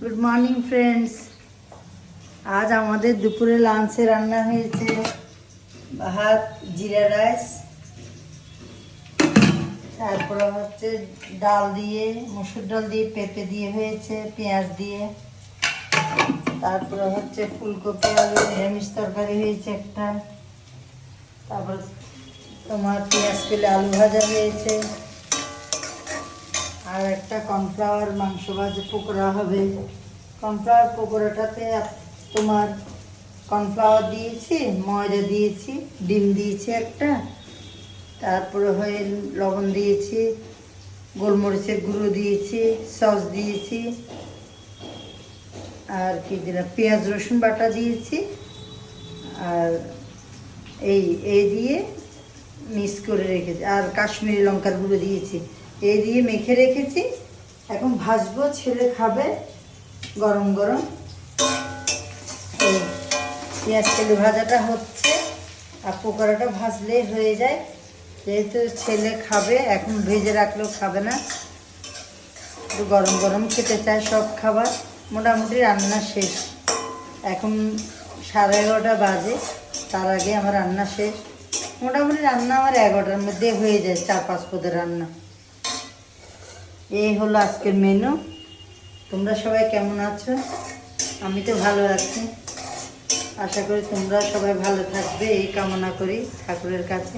Good morning friends. আজ আমাদের দুপুরে লাঞ্চে রান্না হয়েছে ভাত, জিরা রাইস, তারপরে হচ্ছে ডাল দিয়ে, মসুর ডাল দিয়ে, পেঁপে দিয়ে হয়েছে, পেঁয়াজ দিয়ে, তারপরে হচ্ছে ফুলকপি আলু নিরামিষ তরকারি হয়েছে একটা, তারপর তোমার পেঁয়াজ পেলে আলু ভাজা হয়েছে, আর একটা কর্নফ্লাওয়ার মাংস ভাজা পকোড়া হবে। কর্নফ্লাওয়ার পকোড়াটাতে তোমার কর্নফ্লাওয়ার দিয়েছি, ময়দা দিয়েছি, ডিম দিয়েছি একটা, তারপরে হয়ে লবণ দিয়েছি, গোলমরিচের গুঁড়ো দিয়েছি, সস দিয়েছি, আর কি দিলাম, পেঁয়াজ রসুন বাটা দিয়েছি, আর এই দিয়ে মিক্স করে রেখেছি, আর কাশ্মীরি লঙ্কার গুঁড়ো দিয়েছি, এই দিয়ে মেখে রেখেছি। এখন ভাজবো, ছেলে খাবে গরম গরম। এই পেঁয়াজ তেলে ভাজাটা হচ্ছে, আর পকোড়াটা ভাজলেই হয়ে যায়। যেহেতু ছেলে খাবে, এখন ভেজে রাখলেও খাবে না, একটু গরম গরম খেতে চায় সব খাবার। মোটামুটি রান্না শেষ, এখন 11:30 বাজে, তার আগে আমার রান্না শেষ। মোটামুটি রান্না আমার 11টার মধ্যে হয়ে যায়, 4-5 পদের রান্না। এই হলো আজকের মেনু। তোমরা সবাই কেমন আছো? আমি তো ভালো আছি, আশা করি তোমরা সবাই ভালো থাকবে, এই কামনা করি ঠাকুরের কাছে।